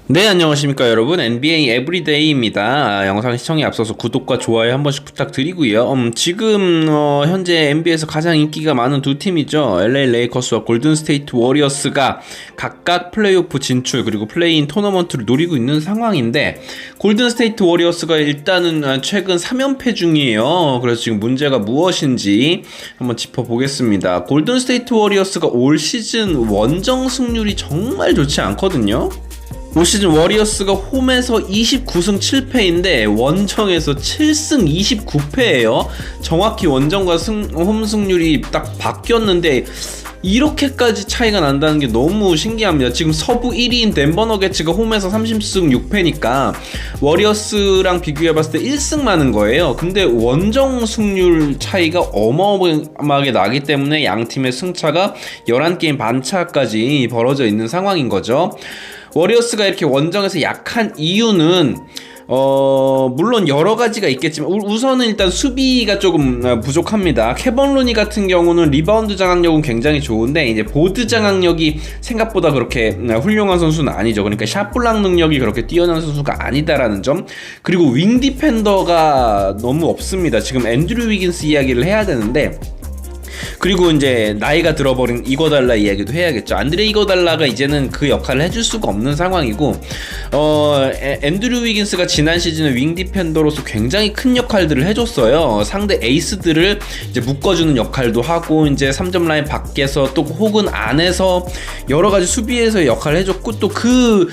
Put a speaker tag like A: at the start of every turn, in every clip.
A: 네, 안녕하십니까 여러분. NBA 에브리데이입니다. 영상 시청에 앞서서 구독과 좋아요 한 번씩 부탁드리고요. 지금 현재 NBA에서 가장 인기가 많은 두 팀이죠. LA 레이커스와 골든 스테이트 워리어스가 각각 플레이오프 진출 그리고 플레이인 토너먼트를 노리고 있는 상황인데, 골든 스테이트 워리어스가 일단은 최근 3연패 중이에요. 그래서 지금 문제가 무엇인지 한번 짚어보겠습니다. 골든 스테이트 워리어스가 올 시즌 원정 승률이 정말 좋지 않거든요. 올 시즌 워리어스가 홈에서 29승 7패인데 원정에서 7승 29패예요. 정확히 원정과 홈 승률이 딱 바뀌었는데 이렇게까지 차이가 난다는 게 너무 신기합니다. 지금 서부 1위인 덴버 너게츠가 홈에서 30승 6패니까 워리어스랑 비교해봤을 때 1승 많은 거예요. 근데 원정 승률 차이가 어마어마하게 나기 때문에 양 팀의 승차가 11게임 반차까지 벌어져 있는 상황인 거죠. 워리어스가 이렇게 원정에서 약한 이유는 물론 여러 가지가 있겠지만 우선은 일단 수비가 조금 부족합니다. 케번 루니 같은 경우는 리바운드 장악력은 굉장히 좋은데 이제 보드 장악력이 생각보다 그렇게 훌륭한 선수는 아니죠. 그러니까 샷블락 능력이 그렇게 뛰어난 선수가 아니다라는 점. 그리고 윙 디펜더가 너무 없습니다. 지금 앤드류 위긴스 이야기를 해야 되는데, 그리고 이제 나이가 들어버린 이거달라 이야기도 해야겠죠. 안드레 이거달라가 이제는 그 역할을 해줄 수가 없는 상황이고, 앤드류 위긴스가 지난 시즌에 윙 디펜더로서 굉장히 큰 역할들을 해줬어요. 상대 에이스들을 이제 묶어주는 역할도 하고, 이제 3점 라인 밖에서 또 혹은 안에서 여러 가지 수비에서의 역할을 해줬고, 또 그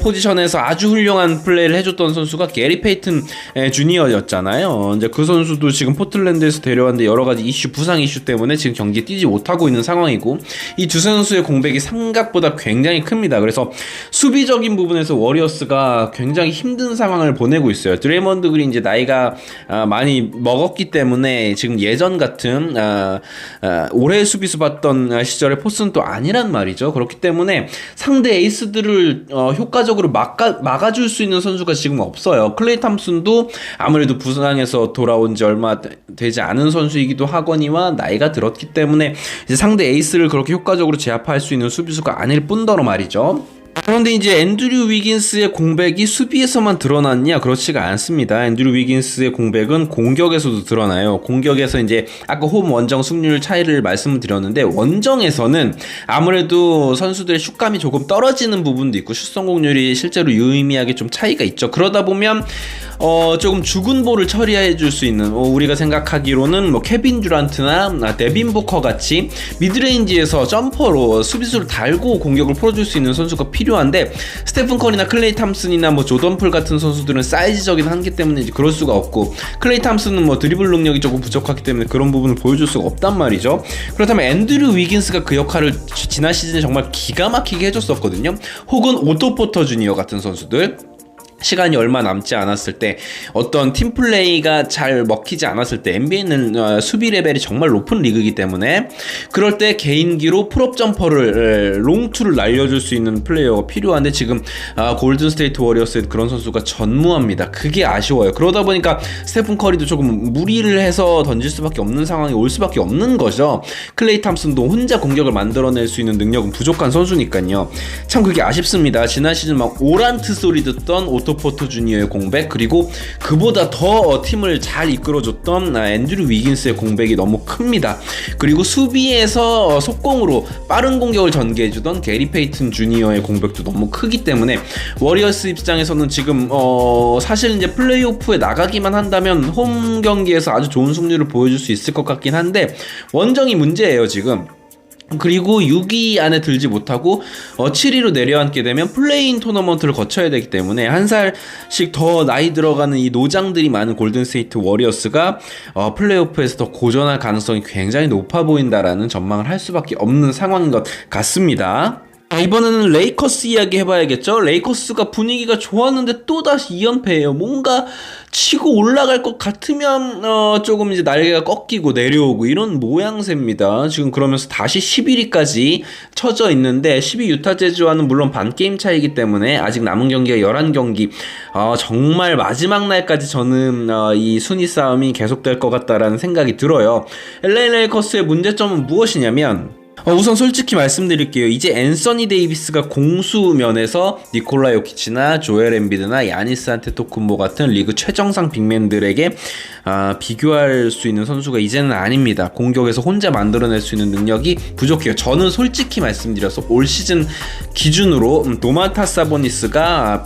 A: 포지션에서 아주 훌륭한 플레이를 해줬던 선수가 게리 페이튼 주니어였잖아요. 이제 그 선수도 지금 포틀랜드에서 데려왔는데 여러 가지 이슈, 부상 이슈 때문에 지금 경기에 뛰지 못하고 있는 상황이고, 이 두 선수의 공백이 생각보다 굉장히 큽니다. 그래서 수비적인 부분에서 워리어스가 굉장히 힘든 상황을 보내고 있어요. 드레이먼드 그린 이제 나이가 많이 먹었기 때문에 지금 예전 같은 오래 수비수 봤던 시절의 포스는 또 아니란 말이죠. 그렇기 때문에 상대 에이스들을 효과적으로 막아줄 수 있는 선수가 지금 없어요. 클레이 탐슨도 아무래도 부상에서 돌아온 지 얼마 되지 않은 선수이기도 하거니와 나이가 들었기 때문에 이제 상대 에이스를 그렇게 효과적으로 제압할 수 있는 수비수가 아닐 뿐더러 말이죠. 그런데 이제 앤드류 위긴스의 공백이 수비에서만 드러났냐? 그렇지가 않습니다. 앤드류 위긴스의 공백은 공격에서도 드러나요. 공격에서 이제 아까 홈 원정 승률 차이를 말씀을 드렸는데, 원정에서는 아무래도 선수들의 슛감이 조금 떨어지는 부분도 있고 슛 성공률이 실제로 유의미하게 좀 차이가 있죠. 그러다 보면 조금 죽은 볼을 처리해 줄 수 있는, 우리가 생각하기로는 뭐 케빈 듀란트나 데빈 부커 같이 미드레인지에서 점퍼로 수비수를 달고 공격을 풀어줄 수 있는 선수가 필요한데, 스테픈 커리나 클레이 탐슨이나 뭐 조던 풀 같은 선수들은 사이즈적인 한계 때문에 이제 그럴 수가 없고, 클레이 탐슨은 뭐 드리블 능력이 조금 부족하기 때문에 그런 부분을 보여줄 수가 없단 말이죠. 그렇다면 앤드류 위긴스가 그 역할을 지난 시즌에 정말 기가 막히게 해줬었거든요. 혹은 오토 포터 주니어 같은 선수들, 시간이 얼마 남지 않았을 때, 어떤 팀플레이가 잘 먹히지 않았을 때, NBA는 수비 레벨이 정말 높은 리그이기 때문에 그럴 때 개인기로 풀업 점퍼를 롱투를 날려줄 수 있는 플레이어가 필요한데, 지금 골든 스테이트 워리어스에 그런 선수가 전무합니다. 그게 아쉬워요. 그러다 보니까 스테픈 커리도 조금 무리를 해서 던질 수밖에 없는 상황이 올 수밖에 없는 거죠. 클레이 탐슨도 혼자 공격을 만들어낼 수 있는 능력은 부족한 선수니까요. 참 그게 아쉽습니다. 지난 시즌 막 오란트 소리 듣던 오토 포터 주니어의 공백, 그리고 그보다 더 팀을 잘 이끌어줬던 앤드류 위긴스의 공백이 너무 큽니다. 그리고 수비에서 속공으로 빠른 공격을 전개해주던 게리 페이튼 주니어의 공백도 너무 크기 때문에 워리어스 입장에서는 지금 사실 이제 플레이오프에 나가기만 한다면 홈 경기에서 아주 좋은 승률을 보여줄 수 있을 것 같긴 한데, 원정이 문제예요 지금. 그리고 6위 안에 들지 못하고 7위로 내려앉게 되면 플레이인 토너먼트를 거쳐야 되기 때문에 한 살씩 더 나이 들어가는 이 노장들이 많은 골든 스테이트 워리어스가 플레이오프에서 더 고전할 가능성이 굉장히 높아 보인다라는 전망을 할 수밖에 없는 상황인 것 같습니다. 이번에는 레이커스 이야기 해봐야겠죠. 레이커스가 분위기가 좋았는데 또다시 2연패예요. 뭔가 치고 올라갈 것 같으면 조금 이제 날개가 꺾이고 내려오고 이런 모양새입니다. 지금 그러면서 다시 11위까지 쳐져 있는데, 10위 유타 재즈와는 물론 반 게임 차이기 때문에 아직 남은 경기가 11경기, 정말 마지막 날까지 저는 이 순위 싸움이 계속될 것 같다라는 생각이 들어요. LA 레이커스의 문제점은 무엇이냐면, 우선 솔직히 말씀드릴게요. 이제 앤서니 데이비스가 공수 면에서 니콜라 요키치나 조엘 엠비드나 야니스 안테토쿤보 같은 리그 최정상 빅맨들에게 비교할 수 있는 선수가 이제는 아닙니다. 공격에서 혼자 만들어낼 수 있는 능력이 부족해요. 저는 솔직히 말씀드려서 올 시즌 기준으로 도마타스 사보니스가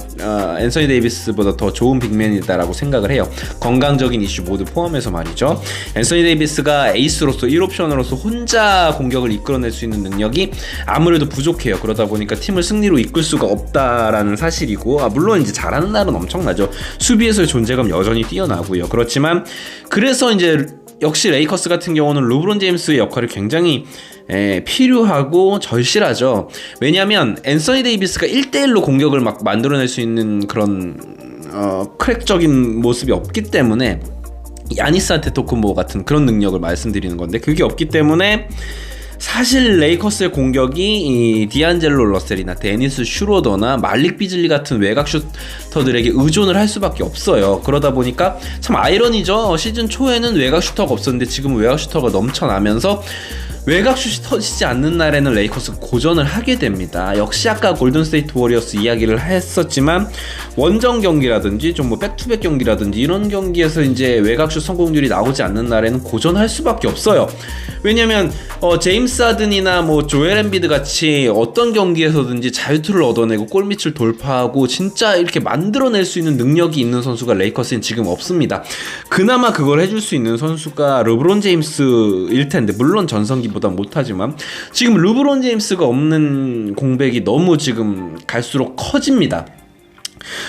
A: 앤서니 데이비스보다 더 좋은 빅맨이다라고 생각을 해요. 건강적인 이슈 모두 포함해서 말이죠. 앤서니 데이비스가 에이스로서 1옵션으로서 혼자 공격을 이끌어낼 수 있는 능력이 아무래도 부족해요. 그러다 보니까 팀을 승리로 이끌 수가 없다라는 사실이고, 물론 이제 잘하는 날은 엄청나죠. 수비에서의 존재감 여전히 뛰어나고요. 그렇지만 그래서 이제 역시 레이커스 같은 경우는 르브론 제임스의 역할이 굉장히 필요하고 절실하죠. 왜냐하면 앤서니 데이비스가 1대1로 공격을 막 만들어낼 수 있는 그런 크랙적인 모습이 없기 때문에, 야니스 안테토쿤보 같은 그런 능력을 말씀드리는 건데, 그게 없기 때문에 사실 레이커스의 공격이 이 디안젤로 러셀이나 데니스 슈로더나 말릭 비즐리 같은 외곽 슈터들에게 의존을 할 수밖에 없어요. 그러다 보니까 참 아이러니죠. 시즌 초에는 외곽 슈터가 없었는데 지금은 외곽 슈터가 넘쳐나면서 외곽 슛이 터지지 않는 날에는 레이커스가 고전을 하게 됩니다. 역시 아까 골든스테이트 워리어스 이야기를 했었지만, 원정 경기라든지 좀 뭐 백투백 경기라든지 이런 경기에서 이제 외곽 슛 성공률이 나오지 않는 날에는 고전할 수밖에 없어요. 왜냐면 제임스 하든이나 뭐 조엘 엠비드 같이 어떤 경기에서든지 자유투를 얻어내고 골밑을 돌파하고 진짜 이렇게 만들어낼 수 있는 능력이 있는 선수가 레이커스엔 지금 없습니다. 그나마 그걸 해줄 수 있는 선수가 르브론 제임스일 텐데, 물론 전성기보다 못하지만 지금 르브론 제임스가 없는 공백이 너무 지금 갈수록 커집니다.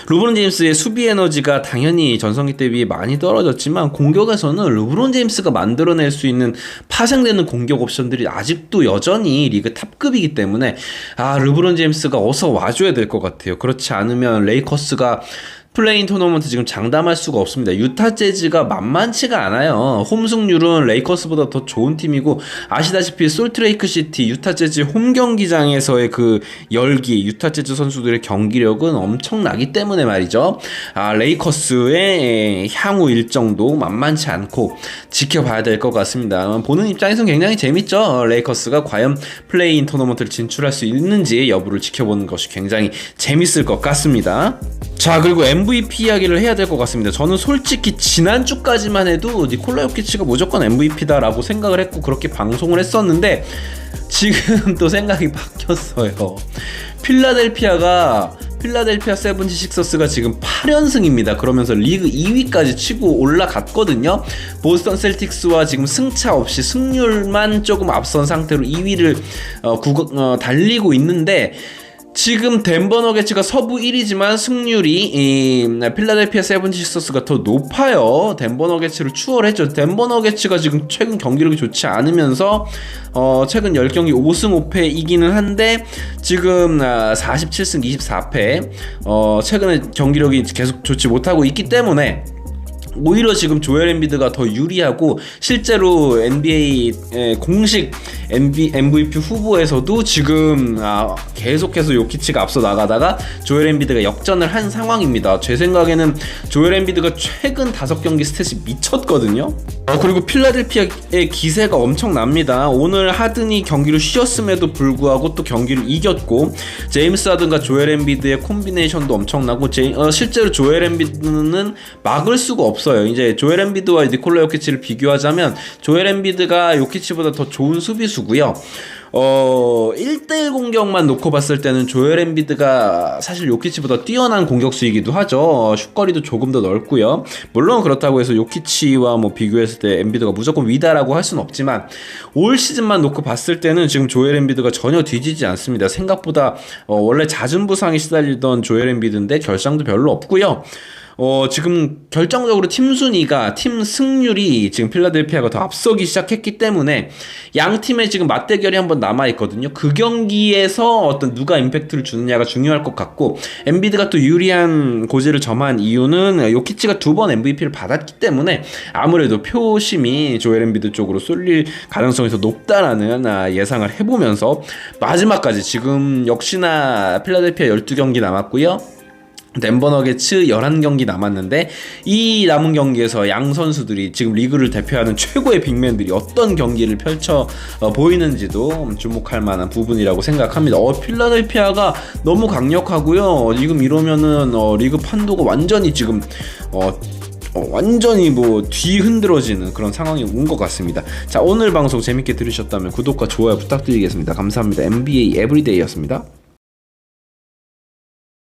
A: 르브론 제임스의 수비 에너지가 당연히 전성기 때 비해 많이 떨어졌지만, 공격에서는 르브론 제임스가 만들어낼 수 있는 파생되는 공격 옵션들이 아직도 여전히 리그 탑급이기 때문에 르브론 제임스가 어서 와줘야 될 것 같아요. 그렇지 않으면 레이커스가 플레인 토너먼트 지금 장담할 수가 없습니다. 유타 재즈가 만만치가 않아요. 홈 승률은 레이커스보다 더 좋은 팀이고, 아시다시피 솔트레이크 시티 유타 재즈 홈 경기장에서의 그 열기, 유타 재즈 선수들의 경기력은 엄청나기 때문에 말이죠. 레이커스의 향후 일정도 만만치 않고 지켜봐야 될 것 같습니다. 보는 입장에서는 굉장히 재밌죠. 레이커스가 과연 플레인 토너먼트를 진출할 수 있는지 여부를 지켜보는 것이 굉장히 재밌을 것 같습니다. 자, 그리고 MVP 이야기를 해야 될 것 같습니다. 저는 솔직히 지난주까지만 해도 니콜라 요키치가 무조건 MVP다라고 생각을 했고 그렇게 방송을 했었는데, 지금 또 생각이 바뀌었어요. 필라델피아 세븐티식서스가 지금 8연승입니다. 그러면서 리그 2위까지 치고 올라갔거든요. 보스턴 셀틱스와 지금 승차 없이 승률만 조금 앞선 상태로 2위를 달리고 있는데, 지금 덴버 너게츠가 서부 1위지만 승률이 필라델피아 세븐티식서스가 더 높아요. 덴버 너게츠를 추월했죠. 덴버 너게츠가 지금 최근 경기력이 좋지 않으면서 최근 10경기 5승 5패 이기는 한데, 지금 47승 24패 최근에 경기력이 계속 좋지 못하고 있기 때문에 오히려 지금 조엘 엠비드가 더 유리하고, 실제로 NBA 공식 MVP 후보에서도 지금 계속해서 요키치가 앞서 나가다가 조엘 엠비드가 역전을 한 상황입니다. 제 생각에는 조엘 엠비드가 최근 5경기 스탯이 미쳤거든요. 그리고 필라델피아의 기세가 엄청납니다. 오늘 하든이 경기를 쉬었음에도 불구하고 또 경기를 이겼고, 제임스 하든과 조엘 엠비드의 콤비네이션도 엄청나고, 실제로 조엘 엠비드는 막을 수가 없어요. 이제 조엘 엠비드와 니콜라 요키치를 비교하자면 조엘 엠비드가 요키치보다 더 좋은 수비수고요. 1대1 공격만 놓고 봤을 때는 조엘 엠비드가 사실 요키치보다 뛰어난 공격수이기도 하죠. 슛거리도 조금 더 넓고요. 물론 그렇다고 해서 요키치와 뭐 비교했을 때 엠비드가 무조건 위다라고 할 수는 없지만, 올 시즌만 놓고 봤을 때는 지금 조엘 엠비드가 전혀 뒤지지 않습니다. 생각보다 원래 잦은 부상에 시달리던 조엘 엠비드인데 결장도 별로 없고요. 지금 결정적으로 팀 순위가, 팀 승률이 지금 필라델피아가 더 앞서기 시작했기 때문에 양 팀의 지금 맞대결이 한번 남아있거든요. 그 경기에서 어떤 누가 임팩트를 주느냐가 중요할 것 같고, 엠비드가 또 유리한 고지를 점한 이유는 요키치가 2번 MVP를 받았기 때문에 아무래도 표심이 조엘 엠비드 쪽으로 쏠릴 가능성이 더 높다라는 예상을 해보면서, 마지막까지 지금 역시나 필라델피아 12경기 남았고요. 덴버 너게츠 11경기 남았는데 이 남은 경기에서 양 선수들이 지금 리그를 대표하는 최고의 빅맨들이 어떤 경기를 펼쳐 보이는지도 주목할 만한 부분이라고 생각합니다. 필라델피아가 너무 강력하고요. 지금 이러면은 리그 판도가 완전히 지금 완전히 뭐 뒤흔들어지는 그런 상황이 온 것 같습니다. 자, 오늘 방송 재밌게 들으셨다면 구독과 좋아요 부탁드리겠습니다. 감사합니다. NBA 에브리데이였습니다.